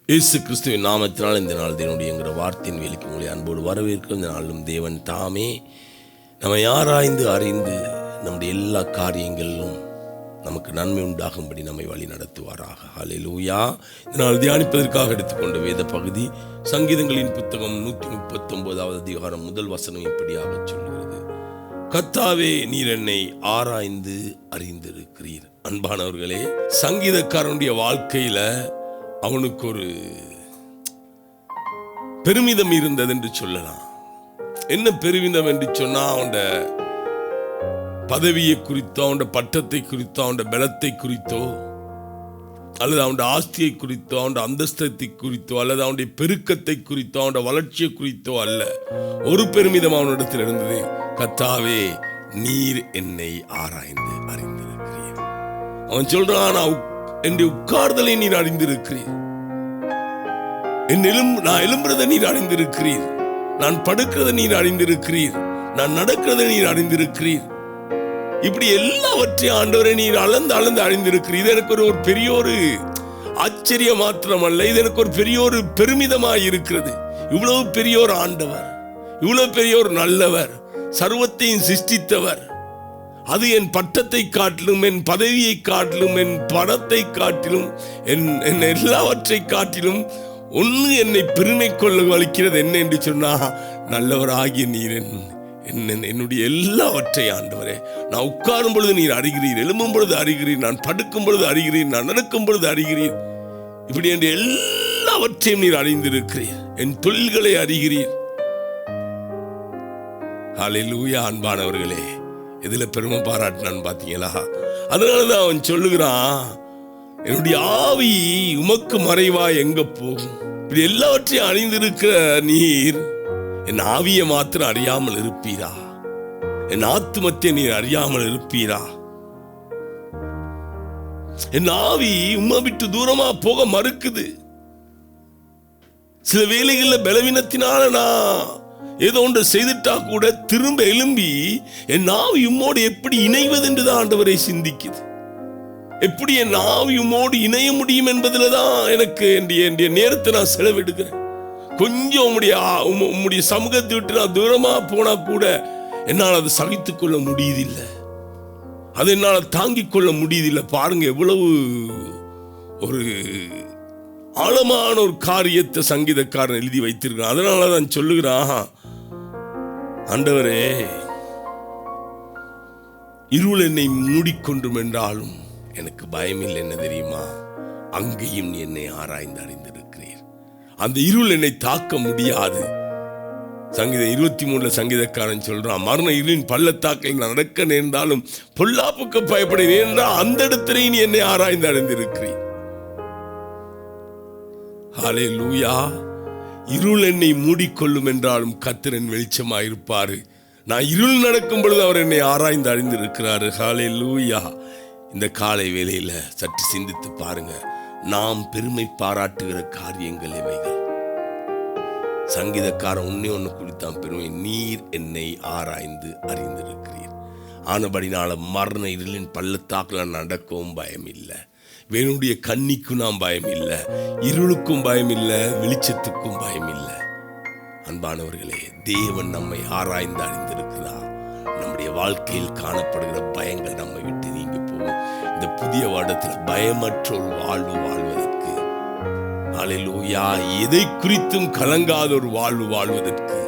இயேசு கிறிஸ்துவின் நாமத்தினால் இந்த நாள் தேவனுடைய வார்த்தையின் வேலைக்கு உங்களை அன்போடு வரவேற்கும். இந்த நாளும் தேவன் தாமே நம்மை ஆராய்ந்து அறிந்து நம்முடைய எல்லா காரியங்களிலும் நமக்கு நன்மை உண்டாகும்படி நம்மை வழி நடத்துவாராக. ஹல்லேலூயா. இந்த நாள் தியானிப்பதற்காக எடுத்துக்கொண்ட வேத பகுதி சங்கீதங்களின் புத்தகம் 139வது அதிகாரம் முதல் வசனம் இப்படியாக சொல்கிறது: கர்த்தாவே, நீர் என்னை ஆராய்ந்து அறிந்திருக்கிறீர். அன்பானவர்களே, சங்கீதக்காரனுடைய வாழ்க்கையில அவனுக்கு ஒரு பெருமிதம் இருந்தது என்று சொல்லலாம். என்ன பெருமிதம் என்று சொன்னா, அவன் பதவியை குறித்தோ, அவன் பட்டத்தை குறித்தோ, அவன் பலத்தை குறித்தோ, அல்லது அவன் ஆஸ்தியை குறித்தோ, அவன் அந்தஸ்தத்தை குறித்தோ, அல்லது அவனுடைய பெருக்கத்தை குறித்தோ, அவன் வளர்ச்சியை குறித்தோ அல்ல. ஒரு பெருமிதம் அவனிடத்தில் இருந்தது: கர்த்தாவே, நீர் என்னை ஆராய்ந்து அறிந்திருக்கிறீர். அவன் சொல்றான், என் உட்கார்தலை நீர் அறிந்திருக்கிறீர், நான் எழும்புறதை நீர் அறிந்திருக்கிறீர், நான் படுக்கிறதை நீர் அறிந்திருக்கிறீர், நான் நடக்கிறதை நீர் அறிந்திருக்கிறீர். இப்படி எல்லாவற்றையும் ஆண்டவரை நீர் அளந்து அறிந்திருக்கிறீர். இது எனக்கு ஒரு பெரிய ஒரு ஆச்சரியம் மாத்திரமல்ல, இது எனக்கு ஒரு பெரிய ஒரு பெருமிதமாய் இருக்கிறது. இவ்வளவு பெரிய ஒரு ஆண்டவர், இவ்வளவு பெரிய ஒரு நல்லவர், சர்வத்தையும் சிருஷ்டித்தவர், அது என் பட்டத்தை காட்டிலும், என் பதவியை காட்டிலும், என் பணத்தை காட்டிலும், என் எல்லாவற்றை காட்டிலும் ஒன்று என்னை பெருமை கொள்ள வலிக்கிறது என்ன என்று சொன்னா, நல்லவராகிய நீர் என்னுடைய எல்லாவற்றை ஆண்டவரே, நான் உட்காரும் பொழுது நீர் அறிகிறீர், எழும்பும் பொழுது அறிகிறீர், நான் படுக்கும் பொழுது அறிகிறீர், நான் நடக்கும் பொழுது அறிகிறீர். இப்படி என்ற எல்லாவற்றையும் நீர் அறிந்திருக்கிறீர், என் தொழில்களை அறிகிறீர். ஹல்லேலூயா. அன்பானவர்களே, எதுல பெருமை பாராட்டினான்னு பாத்தீங்களா? அதனாலதான் அவன் சொல்லுகிறான், என்னுடைய ஆவி உமக்கு மறைவா எங்க போகும்? இப்படி எல்லாவற்றையும் அறிந்திருக்கிற நீர் என் ஆவியை மாத்திரம் அறியாமல் இருப்பீரா? என் ஆத்துமத்தை நீர் அறியாமல் இருப்பீரா? என் ஆவி உம்மை விட்டு தூரமா போக மறுக்குது. சில வேளைகள்ல பலவீனத்தினால நான் ஏதோ ஒன்று செய்துட்டா கூட திரும்ப எழும்பி என் ஆவி உம்மோடு எப்படி இணைவது என்றுதான் ஆண்டவரை சிந்திக்குது. எப்படி என் ஆவி உம்மோடு இணைய முடியும் என்பதில் தான் எனக்கு என்னுடைய நேரத்தை நான் செலவிடுகிறேன். கொஞ்சம் உம்முடைய சமூகத்தை விட்டு நான் தூரமா போனா கூட என்னால் அதை சகித்துக் கொள்ள முடியுதில்லை, அதை என்னால் தாங்கிக் கொள்ள முடியுதில்லை. பாருங்க, எவ்வளவு ஒரு ஆழமான ஒரு காரியத்தை சங்கீதக்காரன் எழுதி வைத்திருக்கிறான். அதனால தான் சொல்லுகிறான், ஆண்டவரே, இருள் என்னை மூடிக்கொண்டும் என்றாலும் எனக்கு பயமில்லை. என்ன தெரியுமா? அங்கேயும் நீ என்னை ஆராய்ந்து அறிந்திருக்கிறீர். அந்த இருள் என்னை தாக்க முடியாது. சங்கீதம் 23 சங்கீதக்காரன் சொல்றான், மரண இருளின் பள்ளத்தாக்கில் நான் நடக்க நேர்ந்தாலும் பொல்லாப்புக்கு பயப்பட நேர்ந்தால் அந்த இடத்திலேயே நீ என்னை ஆராய்ந்து அறிந்திருக்கிறீர். ஹல்லேலூயா. இருள் என்னை மூடிக்கொள்ளும் என்றாலும் கர்த்தர் என் வெளிச்சமாயிருப்பாரு. நான் இருள் நடக்கும் பொழுது அவர் என்னை ஆராய்ந்து அறிந்திருக்கிறாரு. ஹல்லேலூயா. இந்த காலை வேளையில சற்று சிந்தித்து பாருங்க, நாம் பெருமை பாராட்டுகிற காரியங்கள் எவைகள்? சங்கீதக்காரன் ஒண்ணு குறித்தான் பெருமை: நீர் என்னை ஆராய்ந்து அறிந்திருக்கிறீர். ஆனபடினால மரண இருளின் பள்ளத்தாக்கில் நடக்கவும் பயம் இல்லை, வேணுடைய கண்ணிக்கும் நாம் பயம் இல்லை, இருளுக்கும் பயம் இல்லை, வெளிச்சத்துக்கும் பயம் இல்லை. அன்பானவர்களே, தேவன் நம்மை ஆராய்ந்து அறிந்திருக்கிறார். நம்முடைய வாழ்க்கையில் காணப்படுகிற பயங்கள் நம்மை விட்டு நீங்கி போகும். இந்த புதிய வருடத்தில் பயமற்ற ஒரு வாழ்வு வாழ்வதற்கு, ஹல்லேலூயா, எதை குறித்தும் கலங்காத ஒரு வாழ்வு வாழ்வதற்கு,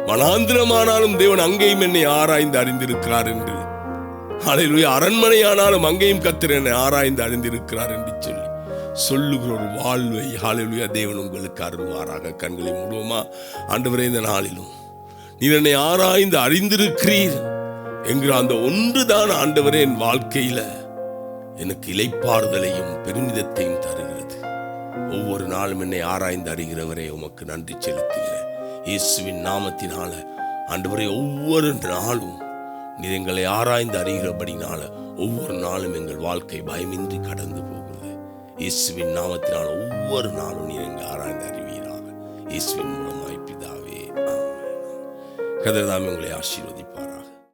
வனாந்திரமானாலும் தேவன் அங்கேயும் என்னை ஆராய்ந்து அறிந்திருக்கிறார் என்று, ஹல்லேலூயா, அரண்மனையானாலும் அங்கேயும் கர்த்தர் என்னை ஆராய்ந்து அறிந்திருக்கிறார் என்று சொல்லுகிற ஒரு வாழ்வை, ஹல்லேலூயா, தேவன் உங்களுக்கு அருள்வாராக. கண்களை மூடுவோமா? ஆண்டவரே, இந்த நாளிலும் நீர் என்னை ஆராய்ந்து அறிந்திருக்கிறீர் என்கிற அந்த ஒன்றுதான் ஆண்டவரே என் வாழ்க்கையில எனக்கு இளைப்பாறுதலையும் பெருமிதத்தையும் தருகிறது. ஒவ்வொரு நாளும் என்னை ஆராய்ந்து அறிகிறவரே, உமக்கு நன்றி செலுத்துகிறேன். இயேசுவின் நாமத்தினால ஆண்டவரே, ஒவ்வொரு நாளும் நீர் எங்களை ஆராய்ந்து அறிகிறபடினால ஒவ்வொரு நாளும் எங்கள் வாழ்க்கை பயமின்றி கடந்து போகிறது. இயேசுவின் நாமத்தினால் ஒவ்வொரு நாளும் நீர் எங்களை ஆராய்ந்து அறிவீராக. இயேசுவின் மூலமாய் பிதாவே, ஆமென். கர்த்தர் தாமே உங்களை ஆசீர்வதிப்பாராக.